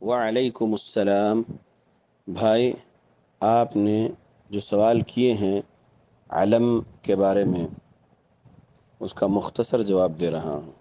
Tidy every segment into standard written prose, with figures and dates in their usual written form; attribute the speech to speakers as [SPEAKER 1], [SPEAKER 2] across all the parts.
[SPEAKER 1] وعلیکم السلام۔ بھائی، آپ نے جو سوال کیے ہیں علم کے بارے میں، اس کا مختصر جواب دے رہا ہوں۔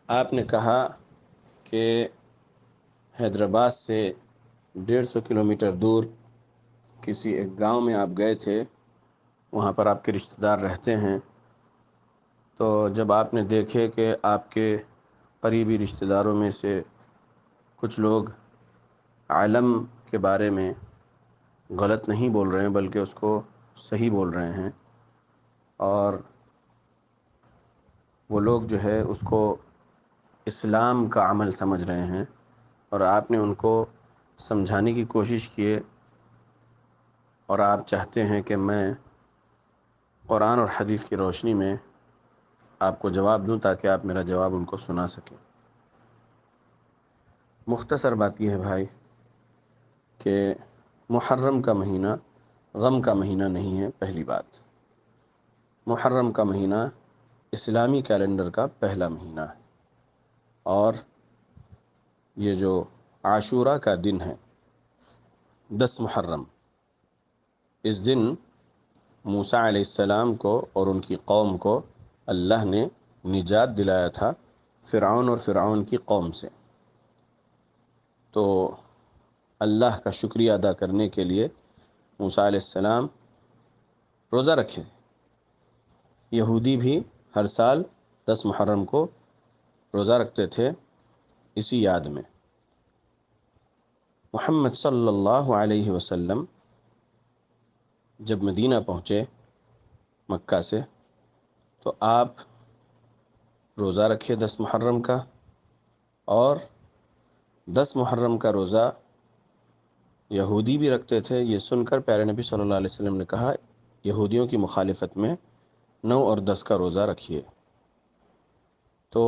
[SPEAKER 1] آپ نے کہا کہ حیدرآباد سے 150 کلومیٹر دور کسی ایک گاؤں میں آپ گئے تھے، وہاں پر آپ کے رشتہ دار رہتے ہیں۔ تو جب آپ نے دیکھے کہ آپ کے قریبی رشتہ داروں میں سے کچھ لوگ علم کے بارے میں غلط نہیں بول رہے ہیں بلکہ اس کو صحیح بول رہے ہیں، اور وہ لوگ جو ہے اس کو اسلام کا عمل سمجھ رہے ہیں، اور آپ نے ان کو سمجھانے کی کوشش کیے، اور آپ چاہتے ہیں کہ میں قرآن اور حدیث کی روشنی میں آپ کو جواب دوں تاکہ آپ میرا جواب ان کو سنا سکیں۔ مختصر بات یہ ہے بھائی کہ محرم کا مہینہ غم کا مہینہ نہیں ہے۔ پہلی بات، محرم کا مہینہ اسلامی کیلنڈر کا پہلا مہینہ ہے، اور یہ جو عاشورہ کا دن ہے 10 محرم، اس دن موسیٰ علیہ السلام کو اور ان کی قوم کو اللہ نے نجات دلایا تھا فرعون اور فرعون کی قوم سے۔ تو اللہ کا شکریہ ادا کرنے کے لیے موسیٰ علیہ السلام روزہ رکھے۔ یہودی بھی ہر سال 10 محرم کو روزہ رکھتے تھے اسی یاد میں۔ محمد صلی اللہ علیہ وسلم جب مدینہ پہنچے مکہ سے، تو آپ روزہ رکھے 10 محرم کا، اور 10 محرم کا روزہ یہودی بھی رکھتے تھے۔ یہ سن کر پیارے نبی صلی اللہ علیہ وسلم نے کہا، یہودیوں کی مخالفت میں 9 اور 10 کا روزہ رکھیے۔ تو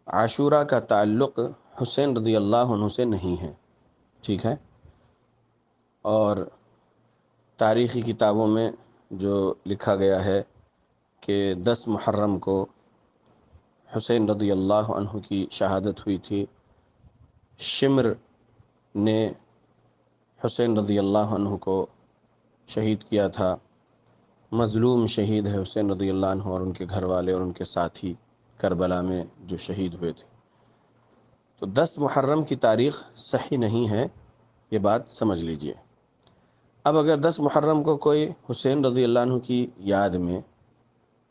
[SPEAKER 1] عاشورہ کا تعلق حسین رضی اللہ عنہ سے نہیں ہے، ٹھیک ہے؟ اور تاریخی کتابوں میں جو لکھا گیا ہے کہ 10 محرم کو حسین رضی اللہ عنہ کی شہادت ہوئی تھی۔ شمر نے حسین رضی اللہ عنہ کو شہید کیا تھا۔ مظلوم شہید ہے حسین رضی اللہ عنہ اور ان کے گھر والے اور ان کے ساتھی کربلا میں جو شہید ہوئے تھے۔ تو 10 محرم کی تاریخ صحیح نہیں ہے، یہ بات سمجھ لیجئے۔ اب اگر 10 محرم کو کوئی حسین رضی اللہ عنہ کی یاد میں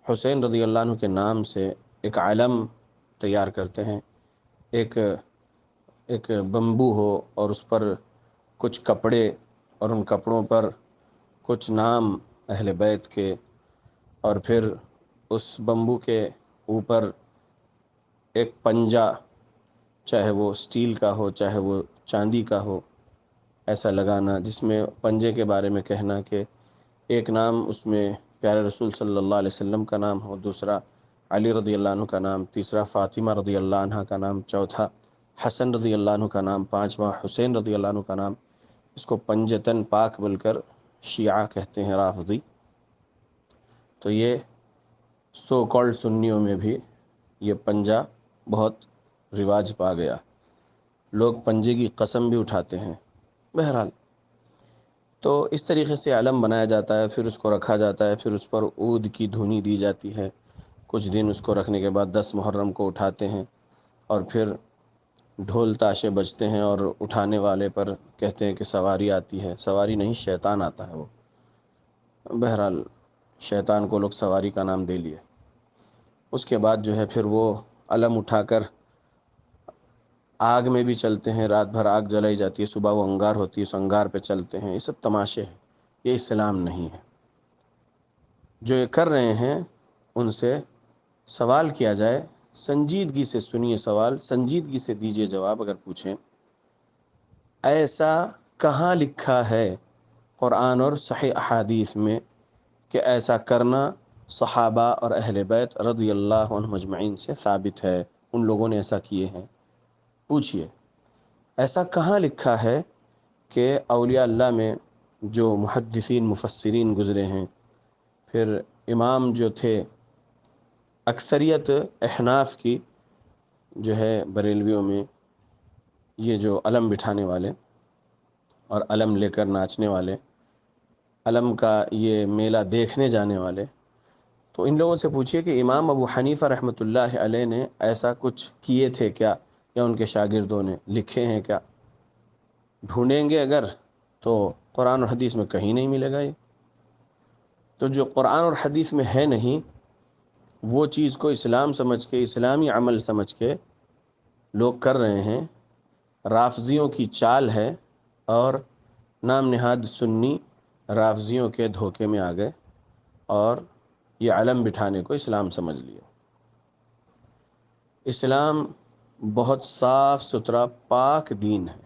[SPEAKER 1] حسین رضی اللہ عنہ کے نام سے ایک علم تیار کرتے ہیں، ایک بمبو ہو اور اس پر کچھ کپڑے، اور ان کپڑوں پر کچھ نام اہل بیت کے، اور پھر اس بمبو کے اوپر ایک پنجہ، چاہے وہ سٹیل کا ہو چاہے وہ چاندی کا ہو، ایسا لگانا جس میں پنجے کے بارے میں کہنا کہ ایک نام اس میں پیارے رسول صلی اللہ علیہ وسلم کا نام ہو، دوسرا علی رضی اللہ عنہ کا نام، تیسرا فاطمہ رضی اللہ عنہ کا نام، چوتھا حسن رضی اللہ عنہ کا نام، پانچواں حسین رضی اللہ عنہ کا نام۔ اس کو پنجتن پاک بول کر شیعہ کہتے ہیں، رافضی۔ تو یہ سو کالڈ سنیوں میں بھی یہ پنجہ بہت رواج پا گیا، لوگ پنجے کی قسم بھی اٹھاتے ہیں۔ بہرحال، تو اس طریقے سے علم بنایا جاتا ہے، پھر اس کو رکھا جاتا ہے، پھر اس پر عود کی دھنی دی جاتی ہے۔ کچھ دن اس کو رکھنے کے بعد 10 محرم کو اٹھاتے ہیں، اور پھر ڈھول تاشے بجتے ہیں، اور اٹھانے والے پر کہتے ہیں کہ سواری آتی ہے۔ سواری نہیں، شیطان آتا ہے وہ۔ بہرحال شیطان کو لوگ سواری کا نام دے لیے۔ اس کے بعد جو ہے پھر وہ علم اٹھا کر آگ میں بھی چلتے ہیں، رات بھر آگ جلائی جاتی ہے، صبح وہ انگار ہوتی ہے، اس انگار پہ چلتے ہیں۔ یہ سب تماشے ہیں، یہ اسلام نہیں ہے۔ جو یہ کر رہے ہیں ان سے سوال کیا جائے، سنجیدگی سے سنیے سوال، سنجیدگی سے دیجیے جواب۔ اگر پوچھیں ایسا کہاں لکھا ہے قرآن اور صحیح احادیث میں کہ ایسا کرنا صحابہ اور اہل بیت رضی اللہ عنہم اجمعین سے ثابت ہے، ان لوگوں نے ایسا کیے ہیں؟ پوچھئے ایسا کہاں لکھا ہے کہ اولیاء اللہ میں جو محدثین مفسرین گزرے ہیں، پھر امام جو تھے، اکثریت احناف کی جو ہے بریلویوں میں یہ جو علم بٹھانے والے اور علم لے کر ناچنے والے، علم کا یہ میلہ دیکھنے جانے والے، تو ان لوگوں سے پوچھیے کہ امام ابو حنیفہ رحمۃ اللہ علیہ نے ایسا کچھ کیے تھے کیا، یا ان کے شاگردوں نے لکھے ہیں کیا؟ ڈھونڈیں گے اگر تو قرآن اور حدیث میں کہیں نہیں ملے گا یہ۔ تو جو قرآن اور حدیث میں ہے نہیں، وہ چیز کو اسلام سمجھ کے، اسلامی عمل سمجھ کے لوگ کر رہے ہیں، رافضیوں کی چال ہے، اور نام نہاد سنی رافضیوں کے دھوکے میں آ گئے اور یہ علم بٹھانے کو اسلام سمجھ لیا۔ اسلام بہت صاف ستھرا پاک دین ہے۔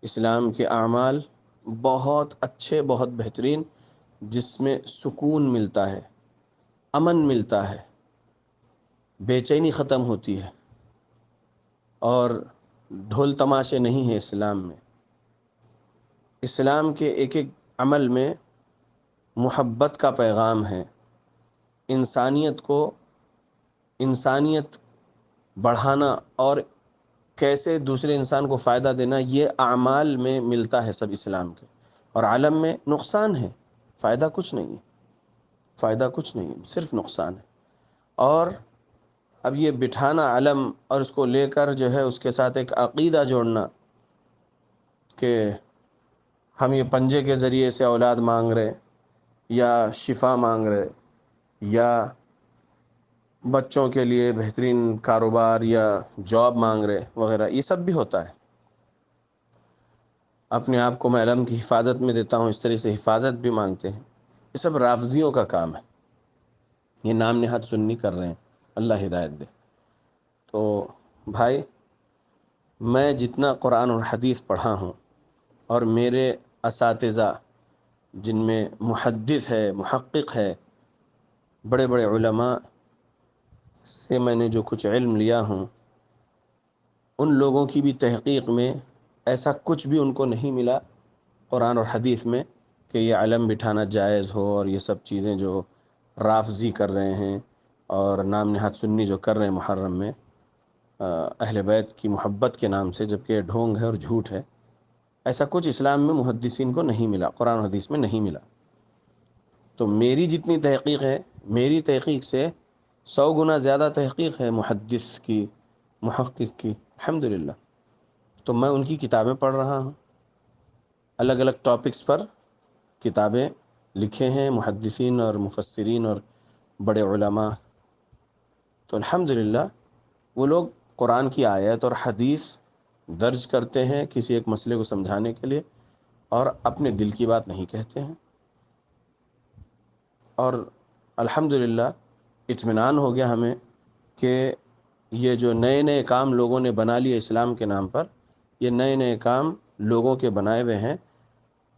[SPEAKER 1] اسلام کے اعمال بہت اچھے، بہت بہترین، جس میں سکون ملتا ہے، امن ملتا ہے، بے چینی ختم ہوتی ہے، اور ڈھول تماشے نہیں ہیں اسلام میں۔ اسلام کے ایک ایک عمل میں محبت کا پیغام ہے، انسانیت کو، انسانیت بڑھانا اور کیسے دوسرے انسان کو فائدہ دینا، یہ اعمال میں ملتا ہے سب اسلام کے۔ اور عالم میں نقصان ہے، فائدہ کچھ نہیں ہے، فائدہ کچھ نہیں ہے، صرف نقصان ہے۔ اور اب یہ بٹھانا علم اور اس کو لے کر جو ہے اس کے ساتھ ایک عقیدہ جوڑنا کہ ہم یہ پنجے کے ذریعے سے اولاد مانگ رہے، یا شفا مانگ رہے، یا بچوں کے لیے بہترین کاروبار یا جاب مانگ رہے وغیرہ، یہ سب بھی ہوتا ہے۔ اپنے آپ کو میں علم کی حفاظت میں دیتا ہوں، اس طرح سے حفاظت بھی مانگتے ہیں۔ یہ سب رافضیوں کا کام ہے، یہ نام نہاد سنی کر رہے ہیں، اللہ ہدایت دے۔ تو بھائی، میں جتنا قرآن اور حدیث پڑھا ہوں، اور میرے اساتذہ جن میں محدث ہے، محقق ہے، بڑے بڑے علماء سے میں نے جو کچھ علم لیا ہوں، ان لوگوں کی بھی تحقیق میں ایسا کچھ بھی ان کو نہیں ملا قرآن اور حدیث میں کہ یہ علم بٹھانا جائز ہو، اور یہ سب چیزیں جو رافضی کر رہے ہیں اور نام نہاد سنی جو کر رہے ہیں محرم میں اہل بیت کی محبت کے نام سے، جبکہ یہ ڈھونگ ہے اور جھوٹ ہے، ایسا کچھ اسلام میں محدثین کو نہیں ملا، قرآن و حدیث میں نہیں ملا۔ تو میری جتنی تحقیق ہے، میری تحقیق سے 100 گنا زیادہ تحقیق ہے محدث کی، محقق کی، الحمدللہ۔ تو میں ان کی کتابیں پڑھ رہا ہوں، الگ الگ ٹاپکس پر کتابیں لکھے ہیں محدثین اور مفسرین اور بڑے علماء۔ تو الحمدللہ وہ لوگ قرآن کی آیت اور حدیث درج کرتے ہیں کسی ایک مسئلے کو سمجھانے کے لیے، اور اپنے دل کی بات نہیں کہتے ہیں۔ اور الحمدللہ اطمینان ہو گیا ہمیں کہ یہ جو نئے نئے کام لوگوں نے بنا لیے اسلام کے نام پر، یہ نئے نئے کام لوگوں کے بنائے ہوئے ہیں۔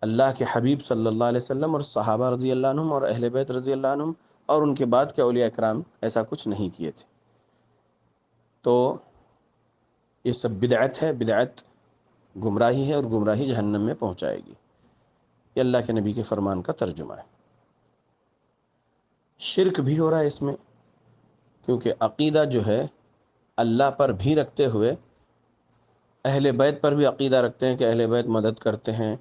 [SPEAKER 1] اللہ کے حبیب صلی اللہ علیہ وسلم اور صحابہ رضی اللہ عنہم اور اہل بیت رضی اللہ عنہم اور ان کے بعد کے اولیاء کرام ایسا کچھ نہیں کیے تھے۔ تو یہ سب بدعت ہے، بدعت گمراہی ہے، اور گمراہی جہنم میں پہنچائے گی۔ یہ اللہ کے نبی کے فرمان کا ترجمہ ہے۔ شرک بھی ہو رہا ہے اس میں، کیونکہ عقیدہ جو ہے اللہ پر بھی رکھتے ہوئے اہل بیت پر بھی عقیدہ رکھتے ہیں کہ اہل بیت مدد کرتے ہیں،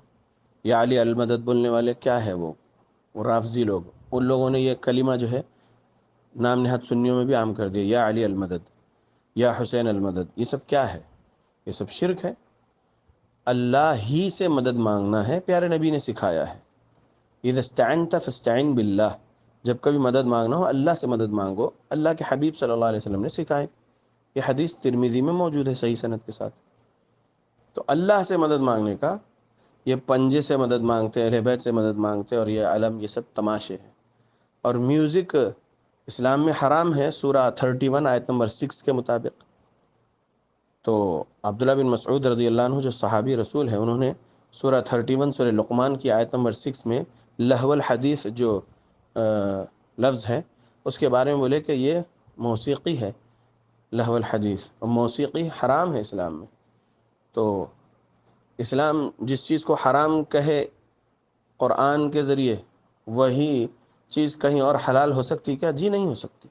[SPEAKER 1] یا علی المدد بولنے والے کیا ہے وہ رافضی لوگ، ان لوگوں نے یہ کلمہ جو ہے نام نہاد سنیوں میں بھی عام کر دیا، یا علی المدد، یا حسین المدد۔ یہ سب کیا ہے؟ یہ سب شرک ہے۔ اللہ ہی سے مدد مانگنا ہے، پیارے نبی نے سکھایا ہے، اذا استعنت فاستعن باللہ، جب کبھی مدد مانگنا ہو اللہ سے مدد مانگو، اللہ کے حبیب صلی اللہ علیہ وسلم نے سکھائے۔ یہ حدیث ترمذی میں موجود ہے صحیح سند کے ساتھ۔ تو اللہ سے مدد مانگنے کا، یہ پنجے سے مدد مانگتے، اہل بیت سے مدد مانگتے، اور یہ علم، یہ سب تماشے ہیں۔ اور میوزک اسلام میں حرام ہے، سورہ 31 آیت نمبر 6 کے مطابق۔ تو عبداللہ بن مسعود رضی اللہ عنہ جو صحابی رسول ہے، انہوں نے سورہ 31 سورہ لقمان کی آیت نمبر 6 میں لہو الحدیث جو لفظ ہے اس کے بارے میں بولے کہ یہ موسیقی ہے، لہو الحدیث، اور موسیقی حرام ہے اسلام میں۔ تو اسلام جس چیز کو حرام کہے قرآن کے ذریعے، وہی چیز کہیں اور حلال ہو سکتی کیا؟ جی نہیں ہو سکتی۔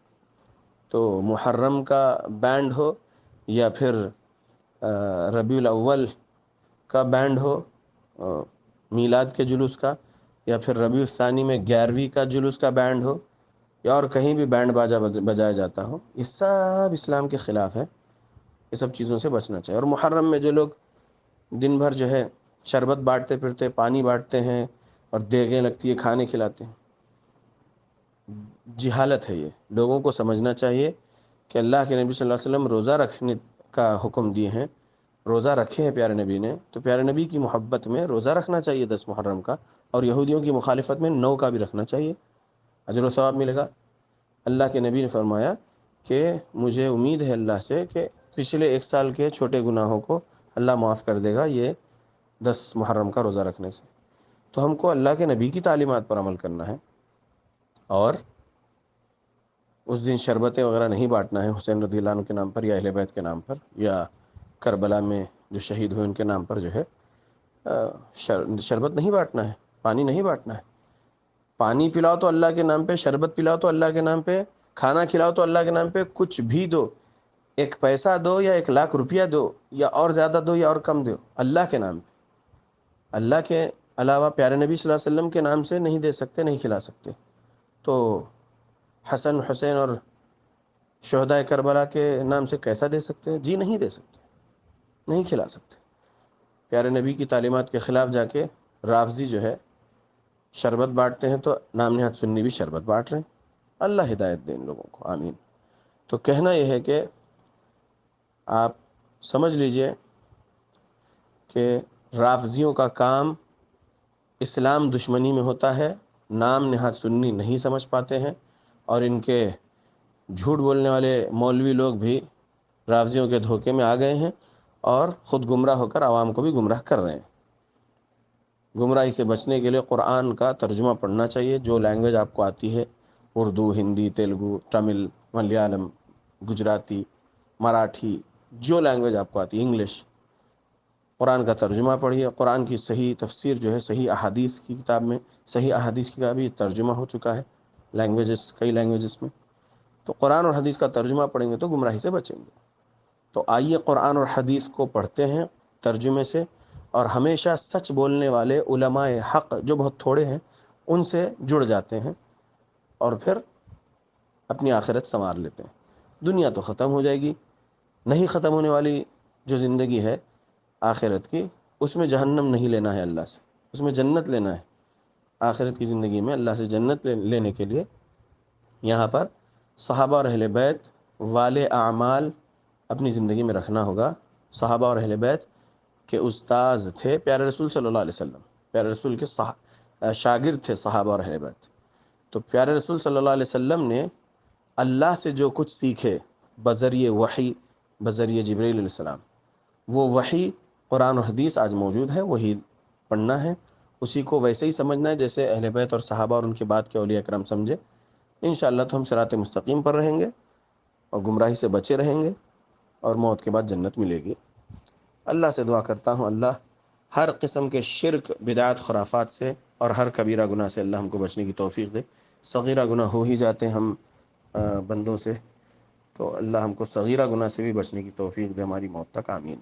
[SPEAKER 1] تو محرم کا بینڈ ہو، یا پھر ربیع الاول کا بینڈ ہو میلاد کے جلوس کا، یا پھر ربیع الثانی میں 11ویں کا جلوس کا بینڈ ہو، یا اور کہیں بھی بینڈ باجا بجایا جاتا ہو، یہ سب اسلام کے خلاف ہے۔ یہ سب چیزوں سے بچنا چاہیے۔ اور محرم میں جو لوگ دن بھر جو ہے شربت بانٹتے پھرتے، پانی بانٹتے ہیں اور دیگیں لگتی ہے کھانے کھلاتے ہیں، جہالت ہے۔ یہ لوگوں کو سمجھنا چاہیے کہ اللہ کے نبی صلی اللہ علیہ وسلم روزہ رکھنے کا حکم دیے ہیں، روزہ رکھے ہیں پیارے نبی نے، تو پیارے نبی کی محبت میں روزہ رکھنا چاہیے 10 محرم کا، اور یہودیوں کی مخالفت میں 9 کا بھی رکھنا چاہیے، اجر و ثواب ملے گا۔ اللہ کے نبی نے فرمایا کہ مجھے امید ہے اللہ سے کہ پچھلے 1 سال کے چھوٹے گناہوں کو اللہ معاف کر دے گا یہ 10 محرم کا روزہ رکھنے سے۔ تو ہم کو اللہ کے نبی کی تعلیمات پر عمل کرنا ہے، اور اس دن شربتیں وغیرہ نہیں بانٹنا ہے حسین رضی اللہ عنہ کے نام پر، یا اہل بیت کے نام پر، یا کربلا میں جو شہید ہوئے ان کے نام پر جو ہے شربت نہیں بانٹنا ہے، پانی نہیں بانٹنا ہے۔ پانی پلاؤ تو اللہ کے نام پہ، شربت پلاؤ تو اللہ کے نام پہ، کھانا کھلاؤ تو اللہ کے نام پہ، کچھ بھی دو، 1 پیسہ دو یا 1,00,000 روپیہ دو، یا اور زیادہ دو یا اور کم دو، اللہ کے نام پہ۔ اللہ کے علاوہ پیارے نبی صلی اللہ علیہ وسلم کے نام سے نہیں دے سکتے، نہیں کھلا سکتے۔ تو حسن حسین اور شہدائے کربلا کے نام سے کیسا دے سکتے ہیں؟ جی نہیں دے سکتے، نہیں کھلا سکتے۔ پیارے نبی کی تعلیمات کے خلاف جا کے رافضی جو ہے شربت بانٹتے ہیں، تو نام نہاد سنی بھی شربت بانٹ رہے ہیں۔ اللہ ہدایت دے ان لوگوں کو، آمین۔ تو کہنا یہ ہے کہ آپ سمجھ لیجئے کہ رافضیوں کا کام اسلام دشمنی میں ہوتا ہے، نام نہاد سنی نہیں سمجھ پاتے ہیں، اور ان کے جھوٹ بولنے والے مولوی لوگ بھی رافضیوں کے دھوکے میں آ گئے ہیں، اور خود گمراہ ہو کر عوام کو بھی گمراہ کر رہے ہیں۔ گمراہی سے بچنے کے لیے قرآن کا ترجمہ پڑھنا چاہیے، جو لینگویج آپ کو آتی ہے، اردو، ہندی، تیلگو، تمل، ملیالم، گجراتی، مراٹھی، جو لینگویج آپ کو آتی ہے، انگلش، قرآن کا ترجمہ پڑھیے۔ قرآن کی صحیح تفسیر جو ہے صحیح احادیث کی کتاب میں، صحیح احادیث کی کتاب بھی ترجمہ ہو چکا ہے لینگویجز، کئی لینگویجز میں۔ تو قرآن اور حدیث کا ترجمہ پڑھیں گے تو گمراہی سے بچیں گے۔ تو آئیے قرآن اور حدیث کو پڑھتے ہیں ترجمے سے، اور ہمیشہ سچ بولنے والے علماء حق جو بہت تھوڑے ہیں ان سے جڑ جاتے ہیں، اور پھر اپنی آخرت سنوار لیتے ہیں۔ دنیا تو ختم ہو جائے گی، نہیں ختم ہونے والی جو زندگی ہے آخرت کی، اس میں جہنم نہیں لینا ہے اللہ سے، اس میں جنت لینا ہے۔ آخرت کی زندگی میں اللہ سے جنت لینے کے لیے یہاں پر صحابہ اور اہل بیت والے اعمال اپنی زندگی میں رکھنا ہوگا۔ صحابہ اور اہل بیت کے استاذ تھے پیارے رسول صلی اللہ علیہ وسلم، پیارے رسول کے شاگرد تھے صحابہ اور اہل بیت۔ تو پیارے رسول صلی اللہ علیہ وسلم نے اللہ سے جو کچھ سیکھے بذریعہ وحی، بذریعہ جبرائیل علیہ السلام، وہ وحی قرآن و حدیث آج موجود ہے، وہی پڑھنا ہے، اسی کو ویسے ہی سمجھنا ہے جیسے اہل بیت اور صحابہ اور ان کے بعد کے اولیاء کرام سمجھے۔ انشاءاللہ تو ہم صراط مستقیم پر رہیں گے اور گمراہی سے بچے رہیں گے، اور موت کے بعد جنت ملے گی۔ اللہ سے دعا کرتا ہوں اللہ ہر قسم کے شرک، بدعات، خرافات سے اور ہر کبیرہ گناہ سے اللہ ہم کو بچنے کی توفیق دے۔ صغیرہ گناہ ہو ہی جاتے ہیں ہم بندوں سے، تو اللہ ہم کو صغیرہ گناہ سے بھی بچنے کی توفیق دے ہماری موت تک، آمین۔